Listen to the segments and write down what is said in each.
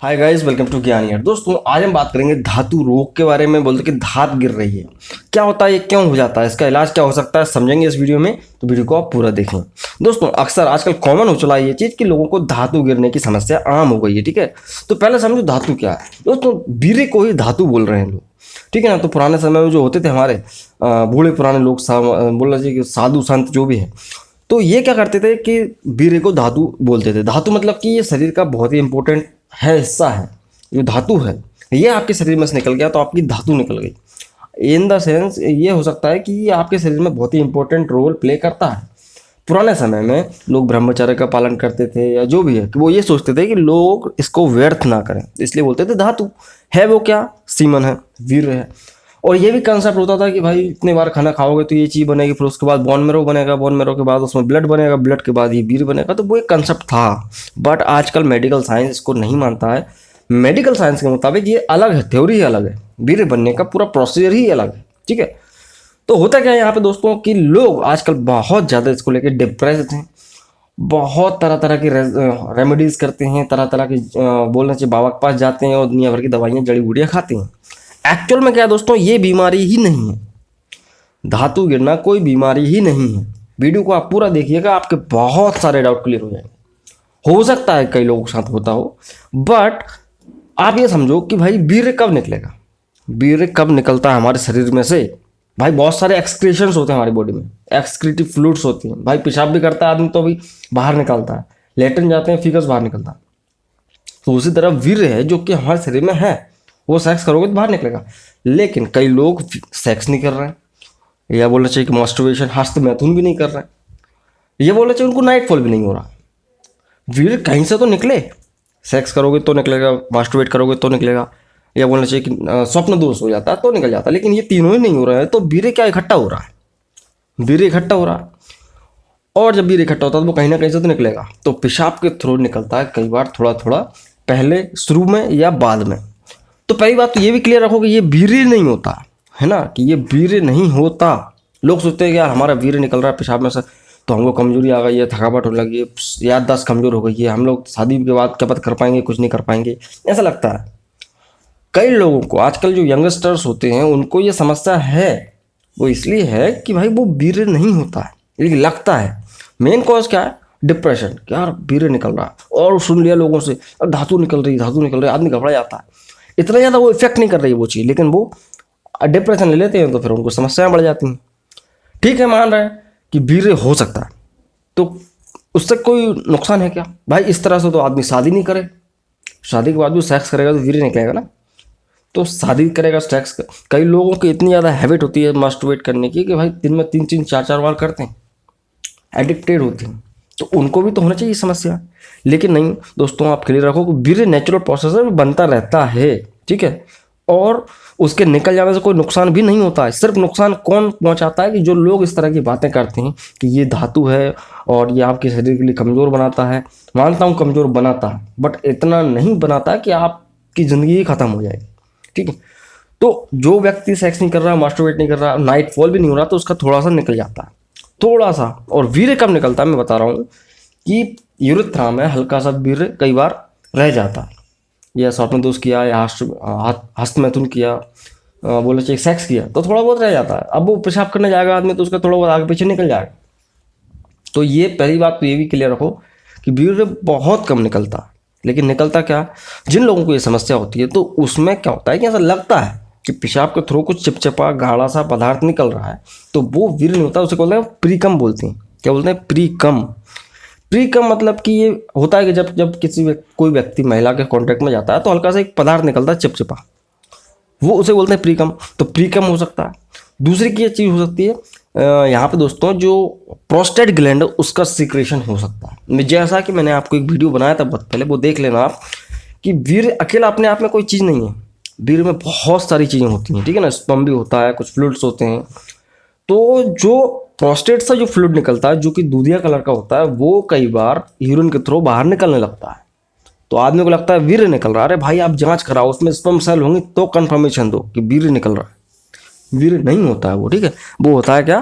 Hi guys, welcome to ज्ञान यार। दोस्तों, आज हम बात करेंगे धातु रोग के बारे में। बोलते कि धात गिर रही है, क्या होता है, ये क्यों हो जाता है, इसका इलाज क्या हो सकता है, समझेंगे इस वीडियो में। तो वीडियो को आप पूरा देखें। दोस्तों, अक्सर आजकल कॉमन हो चला है ये चीज़ कि लोगों को धातु गिरने की समस्या आम हो गई है। ठीक है, तो पहले समझो धातु क्या है। दोस्तों, बीरे को ही धातु बोल रहे हैं लोग, ठीक है ना। तो पुराने समय में जो होते थे हमारे बूढ़े पुराने लोग, बोलना चाहिए कि साधु संत जो भी है, तो ये क्या करते थे कि बीरे को धातु बोलते थे। धातु मतलब कि ये शरीर का बहुत ही इंपॉर्टेंट है, हिस्सा है। जो धातु है ये आपके शरीर में से निकल गया तो आपकी धातु निकल गई। इन द सेंस ये हो सकता है कि ये आपके शरीर में बहुत ही इंपॉर्टेंट रोल प्ले करता है। पुराने समय में लोग ब्रह्मचर्य का पालन करते थे या जो भी है, कि वो ये सोचते थे कि लोग इसको व्यर्थ ना करें, इसलिए बोलते थे धातु है। वो क्या, सीमन है, वीर्य है। और ये भी कंसेप्ट होता था कि भाई इतने बार खाना खाओगे तो ये चीज़ बनेगी, फिर उसके बाद बोन मैरो बनेगा, बोन मैरो के बाद उसमें ब्लड बनेगा, ब्लड के बाद ये वीर्य बनेगा। तो वो एक कंसेप्ट था, बट आजकल मेडिकल साइंस इसको नहीं मानता है। मेडिकल साइंस के मुताबिक ये अलग है, थ्योरी ही अलग है, वीर्य बनने का पूरा प्रोसीजर ही अलग है। ठीक है, तो होता क्या है यहाँ पे दोस्तों कि लोग आजकल बहुत ज़्यादा इसको लेकर डिप्रेस्ड हैं। बहुत तरह तरह की रेमेडीज करते हैं, तरह तरह की बोलना चाहिए बाबा के पास जाते हैं और दुनिया भर की दवाइयाँ जड़ी बूटियाँ खाते हैं। एक्चुअल में क्या है दोस्तों, ये बीमारी ही नहीं है। धातु गिरना कोई बीमारी ही नहीं है। वीडियो को आप पूरा देखिएगा, आपके बहुत सारे डाउट क्लियर हो जाएंगे। हो सकता है कई लोगों के साथ होता हो, बट आप ये समझो कि भाई वीर्य कब निकलेगा। वीर्य कब निकलता है हमारे शरीर में से? भाई बहुत सारे एक्सक्रीशंस होते हैं हमारी बॉडी में, एक्सक्रीटिव फ्लूइड्स होती हैं। भाई पेशाब भी करता है आदमी तो भी बाहर निकलता है, लेटरिन जाते हैं फीकस बाहर निकलता है। तो उसी तरह वीर्य है जो कि हमारे शरीर में है, वो सेक्स करोगे तो बाहर निकलेगा। लेकिन कई लोग सेक्स नहीं कर रहे हैं, या बोलना चाहिए कि मास्टरबेशन, हस्त मैथुन भी नहीं कर रहे हैं, ये बोलना चाहिए उनको नाइटफॉल भी नहीं हो रहा। वीर्य कहीं से तो निकले, सेक्स करोगे तो निकलेगा, मास्टरबेट करोगे तो निकलेगा, या बोलना चाहिए कि स्वप्न दोष हो जाता है तो निकल जाता है। लेकिन ये तीनों ही नहीं हो रहा है, तो वीर्य क्या इकट्ठा हो रहा है? वीर्य इकट्ठा हो रहा है, और जब वीर्य इकट्ठा होता है तो वो कहीं ना कहीं से तो निकलेगा। तो पेशाब के थ्रू निकलता है, कई बार थोड़ा थोड़ा, पहले शुरू में या बाद में। तो पहली बात तो ये भी क्लियर रखो कि ये वीर्य नहीं होता है ना, कि ये वीर्य नहीं होता। लोग सोचते हैं कि यार हमारा वीर्य निकल रहा है पेशाब में से तो हमको कमजोरी आ गई है, थकावट होने लगी है, याददाश्त कमजोर हो गई है, हम लोग शादी के बाद क्या पता कर पाएंगे, कुछ नहीं कर पाएंगे, ऐसा लगता है। कई लोगों को आजकल जो यंगस्टर्स होते हैं उनको ये समस्या है। वो इसलिए है कि भाई वो वीर्य नहीं होता है, लेकिन लगता है। मेन कॉज क्या है? डिप्रेशन। यार वीर्य निकल रहा है, और सुन लिया लोगों से धातु निकल रही, धातु निकल रही, आदमी घबरा जाता है। इतना ज़्यादा वो इफेक्ट नहीं कर रही है वो चीज़, लेकिन वो डिप्रेशन ले लेते हैं तो फिर उनको समस्याएं बढ़ जाती हैं। ठीक है, मान रहे हैं कि वीर्य हो सकता है, तो उससे कोई नुकसान है क्या? भाई इस तरह से तो आदमी शादी नहीं करे, शादी के बाद भी सेक्स करेगा तो वीर्य निकलेगा ना। तो शादी करेगा, सेक्स कई लोगों की इतनी ज़्यादा हैबिट होती है मास्टरबेट करने की कि भाई दिन में 3-3 4-4 बार करते हैं, एडिक्टेड होते हैं। तो उनको भी तो होना चाहिए समस्या, लेकिन नहीं दोस्तों। आप क्लियर रखो कि वीर्य नेचुरल प्रोसेस है, बनता रहता है, ठीक है। और उसके निकल जाने से कोई नुकसान भी नहीं होता है। सिर्फ नुकसान कौन पहुंचाता है कि जो लोग इस तरह की बातें करते हैं कि ये धातु है और ये आपके शरीर के लिए कमज़ोर बनाता है। मानता हूँ कमज़ोर बनाता है, बट इतना नहीं बनाता कि आपकी ज़िंदगी ही ख़त्म हो जाएगी। ठीक है, तो जो व्यक्ति सेक्स नहीं कर रहा, मास्टरबेट नहीं कर रहा, नाइट फॉल भी नहीं हो रहा, तो उसका थोड़ा सा निकल जाता है, थोड़ा सा। और वीर्य कब निकलता है मैं बता रहा हूँ कि यूरिथ्रा में हल्का सा वीर्य कई बार रह जाता है, या स्वप्न दोष किया, या हस्तमैथुन किया, बोले चाहिए सेक्स किया, तो थोड़ा बहुत रह जाता है। अब वो पेशाब करने जाएगा आदमी तो उसका थोड़ा बहुत आगे पीछे निकल जाएगा। तो ये पहली बात तो ये भी क्लियर रखो कि वीर्य बहुत कम निकलता है। लेकिन निकलता क्या, जिन लोगों को ये समस्या होती है तो उसमें क्या होता है कि ऐसा लगता है कि पेशाब के थ्रू कुछ चिपचिपा गाढ़ा सा पदार्थ निकल रहा है, तो वो वीर्य नहीं होता, उसे बोलते हैं प्रीकम बोलते हैं। क्या बोलते हैं? प्रीकम। प्रीकम मतलब कि ये होता है कि जब कोई व्यक्ति महिला के कांटेक्ट में जाता है तो हल्का सा एक पदार्थ निकलता है चिपचिपा, वो उसे बोलते हैं प्रीकम। तो प्रीकम हो सकता है। दूसरी की चीज़ हो सकती है यहाँ पे दोस्तों, जो प्रोस्टेट ग्लैंड उसका सीक्रेशन हो सकता है। जैसा कि मैंने आपको एक वीडियो बनाया था बहुत पहले, वो देख लेना आप, कि वीर्य अकेला अपने आप में कोई चीज़ नहीं है। वीर्य में बहुत सारी चीज़ें होती हैं, ठीक है ना। स्पर्म भी होता है, कुछ फ्लूइड्स होते हैं। तो जो प्रोस्टेट से जो फ्लूइड निकलता है, जो कि दूधिया कलर का होता है, वो कई बार यूरिन के थ्रू बाहर निकलने लगता है। तो आदमी को लगता है वीर्य निकल रहा है। अरे भाई आप जांच कराओ, उसमें स्पर्म सेल होंगी तो कंफर्मेशन दो कि वीर्य निकल रहा है। वीर्य नहीं होता है वो, ठीक है। वो होता है क्या,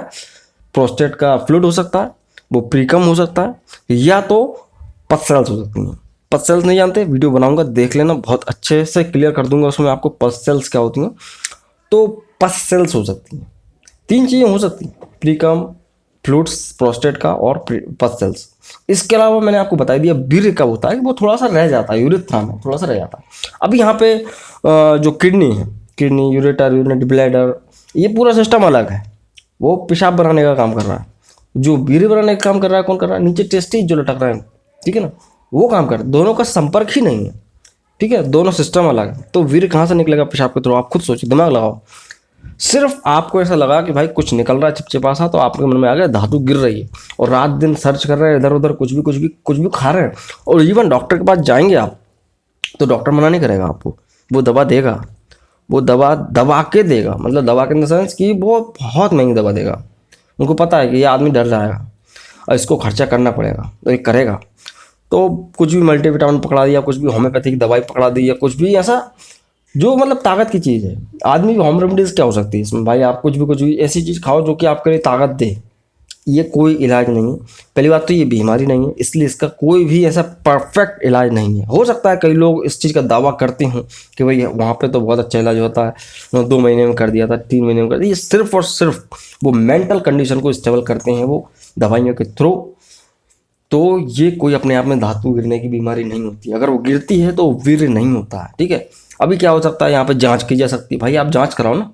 प्रोस्टेट का फ्लूइड हो सकता है, वो प्रीकम हो सकता है, या तो पथ सेल्स हो सकती हैं। पल्स सेल्स नहीं जानते, वीडियो बनाऊंगा, देख लेना, बहुत अच्छे से क्लियर कर दूंगा उसमें आपको पल्स सेल्स क्या होती हैं। तो पल्स सेल्स हो सकती हैं, 3 चीज़ें हो सकती हैं, प्रीकम, फ्लूइड्स प्रोस्टेट का और पल्स सेल्स। इसके अलावा मैंने आपको बता दिया वीर्य कब होता है, वो थोड़ा सा रह जाता है, यूरिथ्रा में थोड़ा सा रह जाता है। अभी यहाँ पे जो किडनी है, किडनी, यूरेटर, यूरिनरी ब्लैडर, ये पूरा सिस्टम अलग है, वो पेशाब बनाने का काम कर रहा है। जो वीर्य बनाने का काम कर रहा है, कौन कर रहा है? नीचे टेस्टिस जो लटक रहा है, ठीक है ना, वो काम कर रहा है। दोनों का संपर्क ही नहीं है, ठीक है, दोनों सिस्टम अलग है। तो वीर्य कहाँ से निकलेगा पेशाब के थ्रू? आप खुद सोचिए, दिमाग लगाओ। सिर्फ आपको ऐसा लगा कि भाई कुछ निकल रहा है चिपचिपा सा, तो आपके मन में आ गया धातु गिर रही है, और रात दिन सर्च कर रहे हैं इधर उधर, कुछ भी खा रहे हैं, और इवन डॉक्टर के पास जाएंगे आप तो डॉक्टर मना नहीं करेगा आपको, वो दवा देगा, वो दवा दबा के देगा, मतलब दवा के इन द सेंस कि वो बहुत महंगी दवा देगा। उनको पता है कि ये आदमी डर जाएगा और इसको खर्चा करना पड़ेगा, तो ये करेगा। तो कुछ भी मल्टीविटामिन पकड़ा दिया, कुछ भी होम्योपैथिक दवाई पकड़ा दी, या कुछ भी ऐसा जो मतलब ताकत की चीज़ है। आदमी होम रेमडीज क्या हो सकती है इसमें? भाई आप कुछ भी ऐसी चीज़ खाओ जो कि आपके लिए ताकत दे, ये कोई इलाज नहीं है। पहली बात तो ये बीमारी नहीं है, इसलिए इसका कोई भी ऐसा परफेक्ट इलाज नहीं है। हो सकता है कई लोग इस चीज़ का दावा करते हों कि भाई वहाँ पे तो बहुत अच्छा इलाज होता है, 2 महीने में कर दिया था, 3 महीने में कर दिया। ये सिर्फ और सिर्फ वो मेंटल कंडीशन को स्टेबल करते हैं वो दवाइयों के थ्रू। तो ये कोई अपने आप में धातु गिरने की बीमारी नहीं होती। अगर वो गिरती है तो वीर्य नहीं होता है, ठीक है। अभी क्या हो सकता है, यहाँ पे जांच की जा सकती है। भाई आप जांच कराओ ना,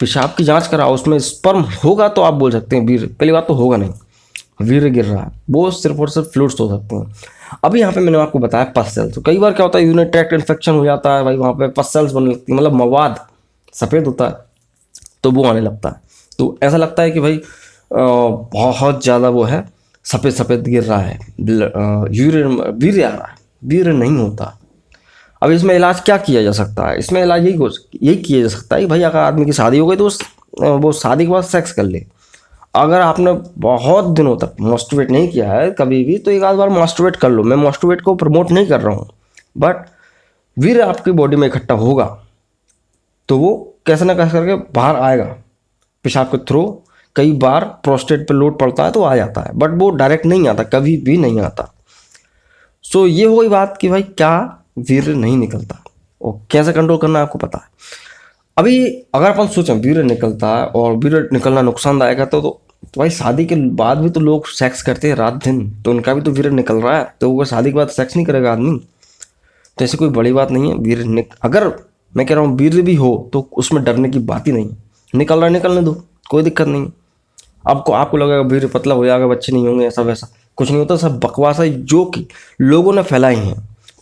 पेशाब की जांच कराओ, उसमें स्पर्म होगा तो आप बोल सकते हैं वीर्य। पहली बात तो होगा नहीं, वीर्य गिर रहा है, वो सिर्फ और सिर्फ फ्लूइड्स हो सकते हैं। अभी यहाँ पे मैंने आपको बताया पस सेल्स। तो कई बार क्या होता है, यूरिनरी ट्रैक्ट इन्फेक्शन हो जाता है, भाई वहाँ पे पस सेल्स बनने लगती है, मतलब मवाद सफ़ेद होता है तो वो आने लगता है। तो ऐसा लगता है कि भाई बहुत ज़्यादा वो है, सफ़ेद सफ़ेद गिर रहा है, वीर्य आ रहा है, वीर्य नहीं होता। अब इसमें इलाज क्या किया जा सकता है? इसमें इलाज यही किया जा सकता है कि भाई अगर आदमी की शादी हो गई तो वो शादी के बाद सेक्स कर ले। अगर आपने बहुत दिनों तक मास्टरबेट नहीं किया है कभी भी, तो एक आध बार मास्टरबेट कर लो। मैं मास्टरबेट को प्रमोट नहीं कर रहा हूँ, बट वीर्य आपकी बॉडी में इकट्ठा होगा तो वो कैसे ना कैसे करके बाहर आएगा पेशाब के थ्रू। कई बार प्रोस्टेट पे लोड पड़ता है तो आ जाता है, बट वो डायरेक्ट नहीं आता, कभी भी नहीं आता। सो ये हो गई बात कि भाई क्या वीर्य नहीं निकलता और कैसे कंट्रोल करना है आपको पता है। अभी अगर अपन सोचें वीर्य निकलता है और वीर्य निकलना नुकसानदायक है, तो भाई शादी के बाद भी तो लोग सेक्स करते हैं रात दिन, तो उनका भी तो वीर्य निकल रहा है। तो वो शादी के बाद सेक्स नहीं करेगा आदमी, तो ऐसी कोई बड़ी बात नहीं है। अगर मैं कह रहा हूँ वीर्य भी हो तो उसमें डरने की बात ही नहीं है, निकल रहा है निकलने दो, कोई दिक्कत नहीं। आपको लगेगा वीर्य पतला हो जाएगा, बच्चे नहीं होंगे, ऐसा वैसा कुछ नहीं होता। सब बकवास है जो कि लोगों ने फैलाई हैं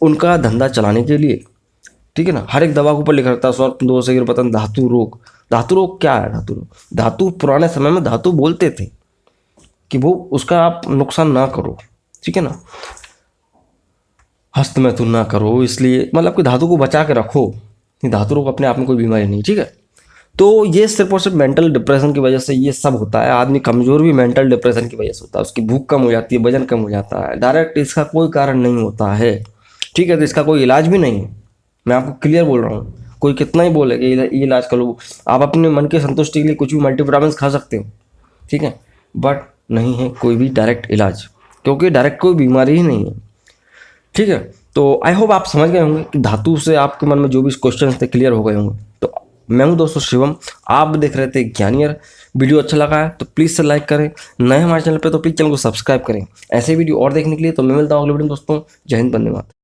उनका धंधा चलाने के लिए, ठीक है ना। हर एक दवा के ऊपर लिखा रहता है सर्प दोष पतन धातु रोग। धातु रोग क्या है? धातु पुराने समय में धातु बोलते थे कि वो उसका आप नुकसान ना करो, ठीक है ना, हस्त मैथुन ना करो, इसलिए मतलब कि धातु को बचा के रखो। धातु रोग अपने आप में कोई बीमारी नहीं, ठीक है। तो ये सिर्फ और सिर्फ मेंटल डिप्रेशन की वजह से ये सब होता है। आदमी कमज़ोर भी मेंटल डिप्रेशन की वजह से होता है, उसकी भूख कम हो जाती है, वजन कम हो जाता है। डायरेक्ट इसका कोई कारण नहीं होता है, ठीक है। तो इसका कोई इलाज भी नहीं है, मैं आपको क्लियर बोल रहा हूँ। कोई कितना ही बोले कि ये इलाज कर लो, आप अपने मन के संतुष्टि के लिए कुछ भी मल्टीविटामिन खा सकते हो, ठीक है, बट नहीं है कोई भी डायरेक्ट इलाज, क्योंकि डायरेक्ट कोई बीमारी ही नहीं है, ठीक है। तो आई होप आप समझ गए होंगे कि धातु से आपके मन में जो भी क्वेश्चन थे क्लियर हो गए होंगे। तो मैं हूं दोस्तों शिवम, आप देख रहे थे ज्ञानियर। वीडियो अच्छा लगा है तो प्लीज़ से लाइक करें, नए हमारे चैनल पे तो प्लीज़ चैनल को सब्सक्राइब करें। ऐसे वीडियो और देखने के लिए तो मैं मिलता हूँ अगले वीडियो में दोस्तों। जय हिंद, वंदे मातरम।